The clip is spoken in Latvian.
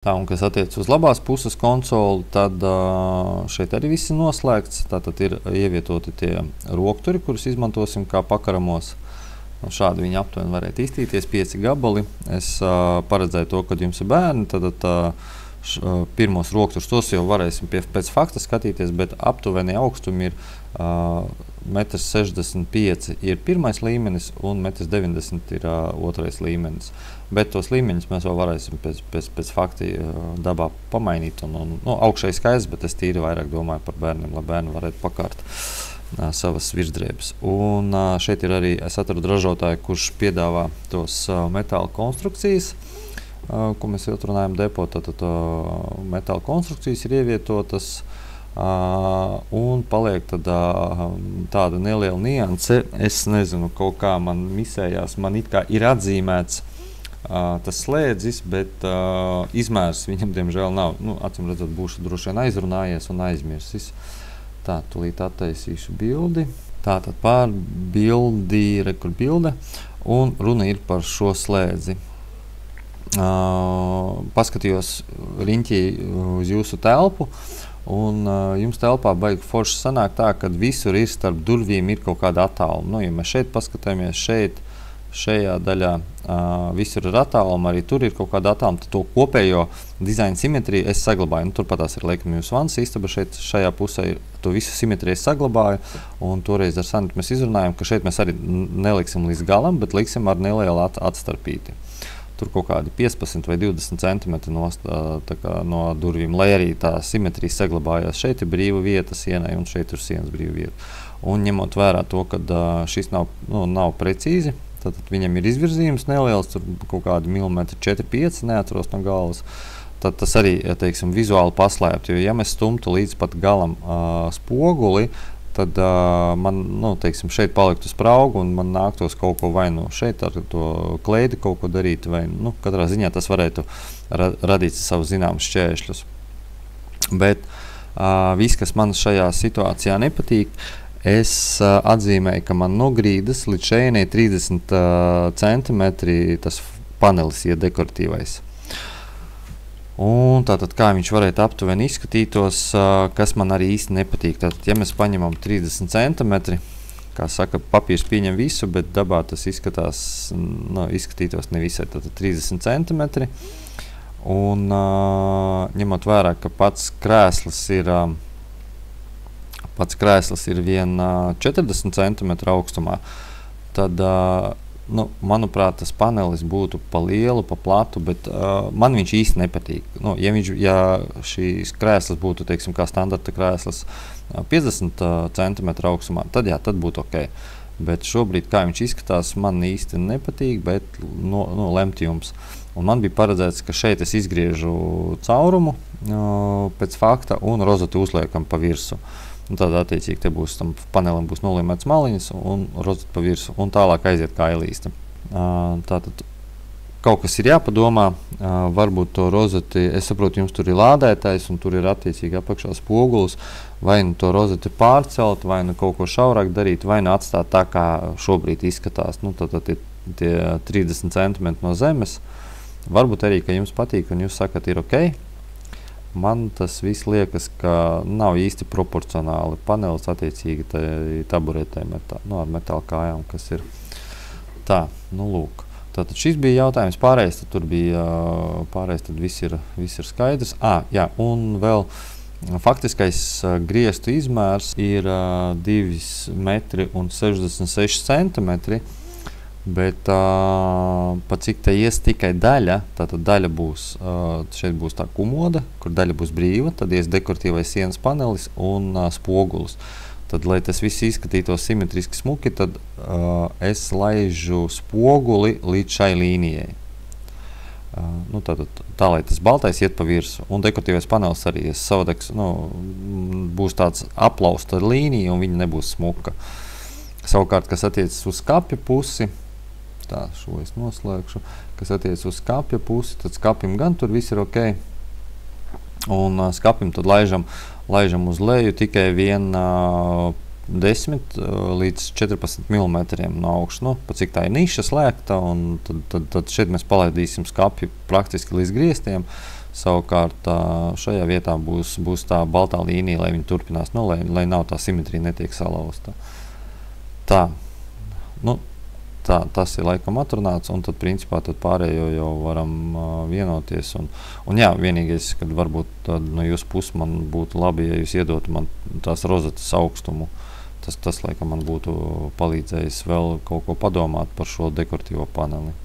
Tā, un kas attiec uz labās puses konsoli, tad šeit arī viss ir noslēgts. Tātad ir ievietoti tie rokturi, kurus izmantosim kā pakaramos. Šādi viņi aptuveni varētu iztīties, 5 gabali. Es paredzēju to, kad jums ir bērni, tad pirmos rokturus tos jau varēsim pēc fakta skatīties, bet aptuveni augstumi ir 1,65 m ir pirmais līmenis un 1,90 m ir otrais līmenis. Bet tos līmeņus mēs vēl varēsim pēc fakta dabā pamainīt. Augšēji skaists, bet es tīri vairāk domāju par bērniem, lai bērni varētu pakārt savas virsdrēbes. Un šeit ir arī, es atradu ražotāju, kurš piedāvā tos metāla konstrukcijas, ko mēs atrunājam depo. Tātad metāla konstrukcijas ir ievietotas un paliek tāda neliela nianse. Es nezinu, kaut kā man misējās, man it kā ir atzīmēts tas slēdzis, bet izmērs viņam diemžēl nav. Acīm redzot, būšu droši vien aizrunājies un aizmirsis. Tā, tūlīt attaisīšu bildi. Tātad pār bildi, rekur bilde, un runa ir par šo slēdzi. Paskatījos riņķī uz jūsu telpu, un jums telpā baigi forši sanāk tā, ka visur ir starp durvīm ir kaut kāda attāluma. Ja mēs šeit paskatāmies, šajā daļā visur ir attāluma, arī tur ir kaut kāda attāluma, tad to kopējo dizaina simetriju es saglabāju. Turpatās ir laikam jūsu vannas istaba, šajā pusē ir to visu simetriju es saglabāju, un toreiz ar Sanitu mēs izrunājam, ka šeit mēs arī neliksim līdz galam, bet liksim ar nelielu atstarpīti. Tur kaut kādi 15 vai 20 centimetri no durvīm, lai arī tā simetrija saglabājās. Šeit ir brīva vieta sienai, un šeit ir sienas brīva vieta. Un ņemot vērā to, ka šis nav precīzi, tad viņam ir izvirzījums neliels, tur kaut kādi milimetri 4-5, neatceros no galvas. Tad tas arī, teiksim, vizuāli paslēpt, jo ja mēs stumtu līdz pat galam spoguli, tad man, teiksim, šeit paliktu spraugu un man nāktos kaut ko vai šeit ar to kleidi kaut ko darīt, vai, katrā ziņā tas varētu radīt savus zināmus šķēršļus. Bet viss, kas man šajā situācijā nepatīk, es atzīmēju, ka man no grīdas līdz šejienei 30 centimetri tas panelis ir dekoratīvais. Un tātad, kā viņš varētu aptuveni izskatītos, kas man arī īsti nepatīk. Tātad, ja mēs paņemam 30 centimetri, kā saka, papīrs pieņem visu, bet dabā tas izskatītos nevisai. Tātad 30 centimetri. Un ņemot vērā, ka pats krēsls ir vien 40 centimetru augstumā, tad manuprāt, tas panelis būtu pa lielu, pa platu, bet man viņš īsti nepatīk. Ja šīs krēslas būtu, teiksim, kā standarta krēslas 50 centimetru augstumā, tad jā, tad būtu ok. Bet šobrīd, kā viņš izskatās, man īsti nepatīk, bet lemt jums. Un man bija paredzēts, ka šeit es izgriežu caurumu pēc fakta un rozeti uzliekam pa virsu. Tad attiecīgi te būs, tam panelim būs nolīmēts maliņas un rozet pa virsu, un tālāk aiziet kā ailīste. Tātad kaut kas ir jāpadomā, varbūt to rozeti, es saprotu, jums tur ir lādētājs un tur ir attiecīgi apakšā spogulis, vai to rozeti pārcelt, vai kaut ko šaurāk darīt, vai atstāt tā, kā šobrīd izskatās. Tad ir tie 30 centimetri no zemes. Varbūt arī, ka jums patīk un jūs sakat, ir ok. Man tas viss liekas, ka nav īsti proporcionāli panelis attiecīgi taburetēm ar metāla kājām, kas ir tā, lūk. Tātad šis bija jautājums, pārējais, tad tur bija, tad viss ir skaidrs. Jā, un vēl faktiskais griestu izmērs ir 2,66 centimetri. Bet pa cik te ies tikai daļa, tātad daļa būs, šeit būs tā kumoda, kur daļa būs brīva, tad ies dekoratīvais sienas panelis un spogulis. Tad, lai tas viss izskatītos simetriski smuki, tad es laižu spoguli līdz šai līnijai. Tā, lai tas baltais iet pa virsu, un dekoratīvais panelis arī savādāk, būs tāds aplausta līnija, un viņa nebūs smuka. Savukārt, kas attiecas uz skapja pusi, tā, šo es noslēgšu, kas attiecas uz skapja pusi, tad skapim gan tur viss ir ok. Un skapim tad laižam uz leju tikai 10 līdz 14 mm no augšu. Pa cik tā ir niša slēgta, un tad šeit mēs palaidīsim skapju praktiski līdz griestiem. Savukārt šajā vietā būs tā baltā līnija, lai viņi turpinās, lai nav tā simetrija netiek salauzta. Tā. Nu, tas ir laikam atrunāts, un tad principā pārējo jau varam vienoties. Un jā, vienīgais, kad varbūt no jūsu puses man būtu labi, ja jūs iedotu man tās rozetes augstumu. Tas laikam man būtu palīdzējis vēl kaut ko padomāt par šo dekoratīvo paneli.